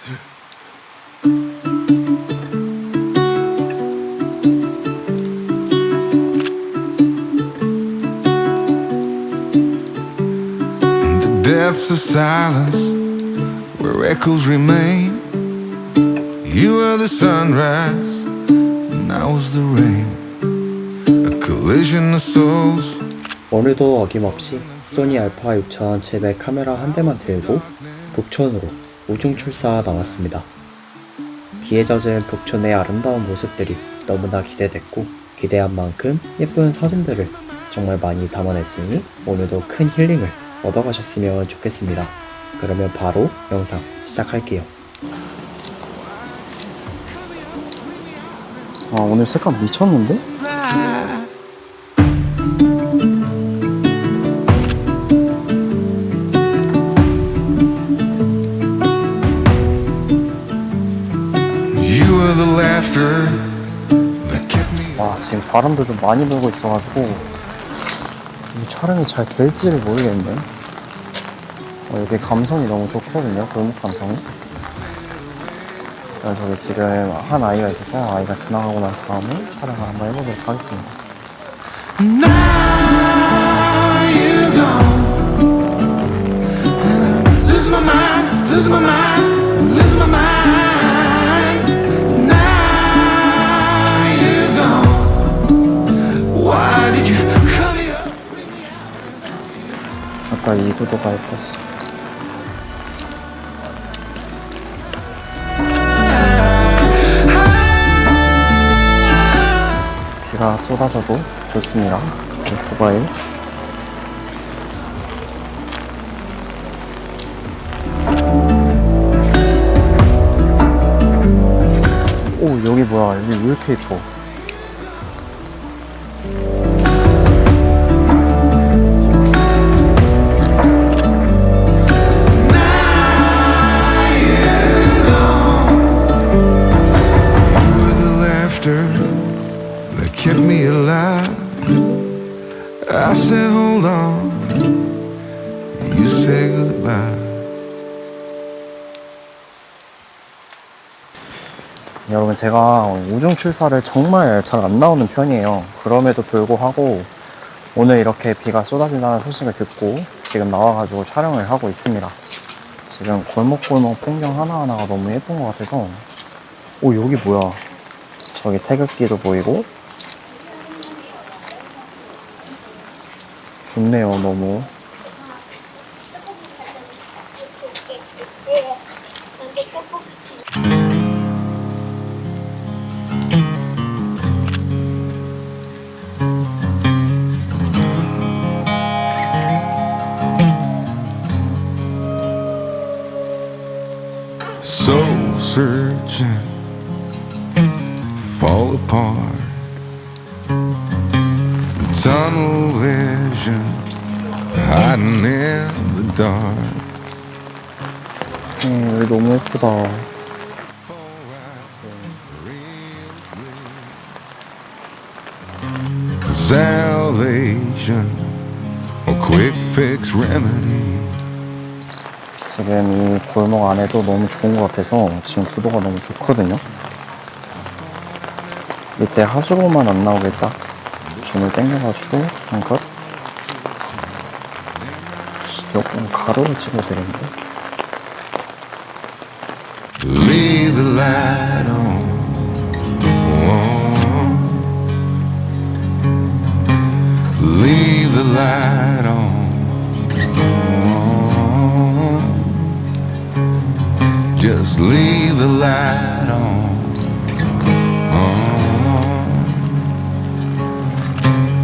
Depths of silence where echoes remain. You were the sunrise and I was the rain. A collision of souls. 오늘도 어김없이 소니 알파 6700 카메라 한 대만 들고 북촌으로 우중출사 나왔습니다. 비에 젖은 북촌의 아름다운 모습들이 너무나 기대됐고 기대한 만큼 예쁜 사진들을 정말 많이 담아냈으니 오늘도 큰 힐링을 얻어가셨으면 좋겠습니다. 그러면 바로 영상 시작할게요. 오늘 색감 미쳤는데? 와, 지금 바람도 좀 많이 불고 있어가지고 이 촬영이 잘 될지를 모르겠네. 여기 감성이 너무 좋거든요. 골목 감성이. 저기 지금 한 아이가 있어서 아이가 지나가고 난 다음에 촬영을 한번 해보도록 하겠습니다. 아까 이 구도가 예뻤어. 비가 쏟아져도 좋습니다. 오토바이. 오, 여기 뭐야? 여기 왜 이렇게 예뻐? That kept me alive. I said hold on. You said goodbye. 여러분, 제가 우중출사를 정말 잘 안 나오는 편이에요. 그럼에도 불구하고 오늘 이렇게 비가 쏟아진다는 소식을 듣고 지금 나와가지고 촬영을 하고 있습니다. 지금 골목골목 풍경 하나하나가 너무 예쁜 것 같아서. 오, 여기 뭐야? 저기 태극기도 보이고 좋네요. 너무 Soul searching, fall apart. Tunnel vision, hiding in the dark. 여기 너무 예쁘다. Salvation, a quick fix remedy. 지금 이 골목 안에도 너무 좋은 것 같아서 지금 구도가 너무 좋거든요. 밑에 하수구만 안 나오게 딱 줌을 당겨가지고 한 컷. 요거 가로를 찍어야 되는데. Leave the light on. Leave the light on. Just leave the light on.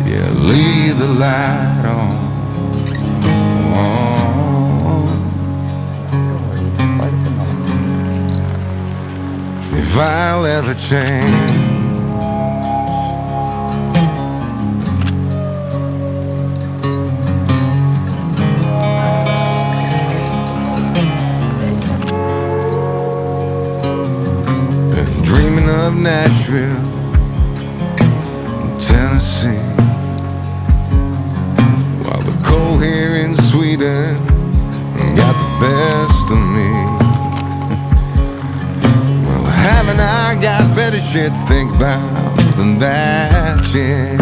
Yeah, leave the light on. If I'll ever change, been dreaming of Nashville, Tennessee, while the cold here in Sweden got the best of me. other shit to think about than that shit.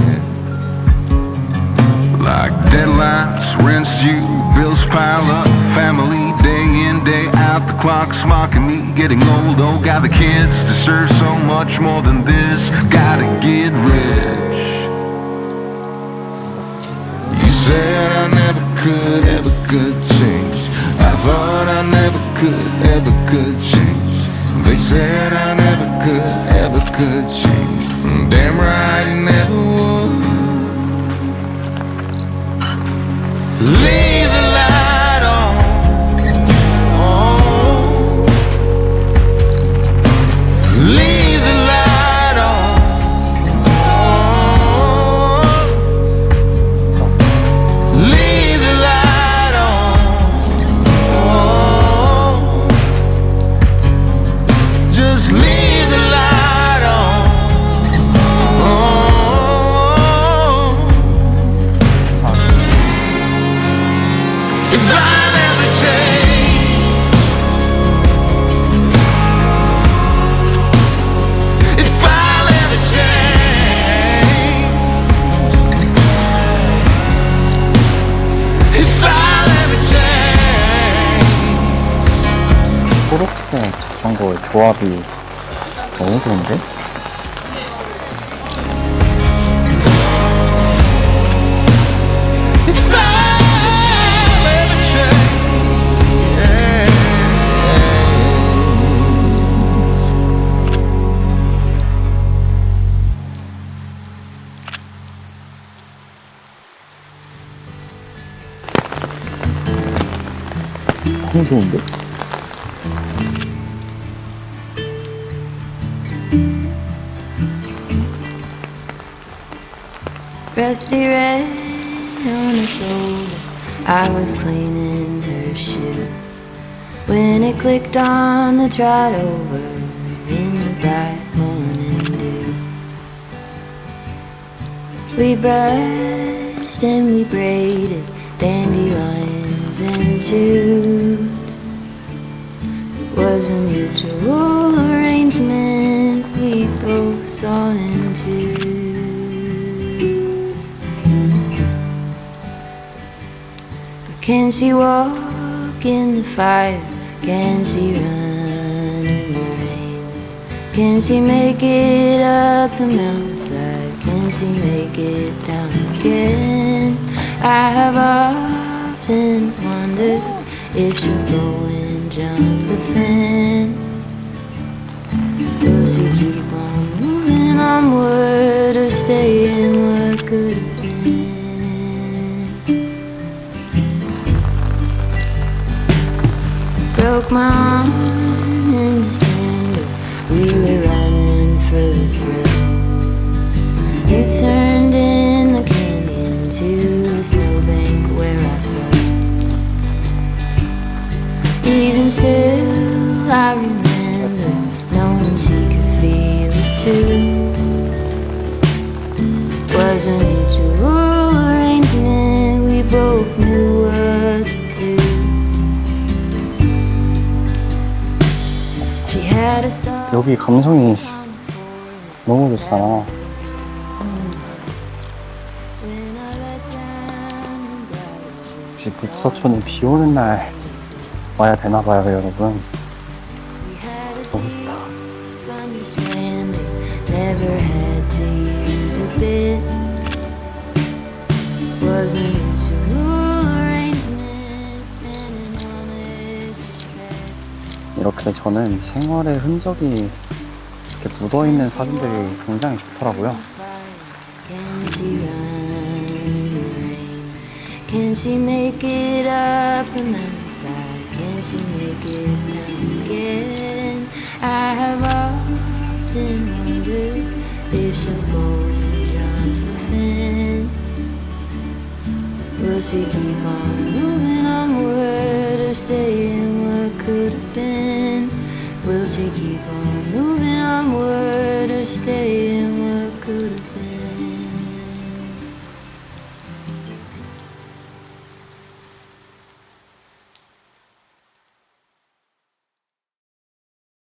Like deadlines, rents due, bills pile up, family day in, day out, the clock's mocking me, getting old, oh God, the kids deserve so much more than this, gotta get rich. You said I never could, ever could change. I thought I never could, ever could change. They said I never could, ever could change. Damn right, I never would. Leave the light on. Oh. Leave the light on. Oh. Leave the light on. Oh. Just leave the light on. Oh. If I never change, if I never change, if I never change. 초록색 자전거의 조합이 너무 좋은데? If I never change, 너무 좋은데? Rusty red on her shoulder, I was cleaning her shoe when it clicked on the trot over in the bright morning dew. We brushed and we braided dandelions and chewed. It was a mutual arrangement we both saw into. Can she walk in the fire? Can she run in the rain? Can she make it up the mountainside? Can she make it down again? I have often wondered if she'll go and jump the fence. Will she keep on moving onward or stay in what could have been? Broke my arm in December. We were running for the thrill. You turned in the canyon to the snowbank where I fell. Even still, I remember knowing she could feel it too. Was a mutual arrangement. We both knew what to do. 여기 감성이 너무 좋잖아. 혹시 북서촌은 비 오는 날 와야 되나봐요, 여러분. 너무 좋다. 이렇게 저는 생활의 흔적이 이렇게 묻어있는 사진들이 굉장히 좋더라고요. Can she make it up the mountainside? Can she make it down again? I have often wondered if she'll go and jump the fence. Will she keep on moving onward or stay in what could have been? Will she keep on moving onward or stay in what could have been?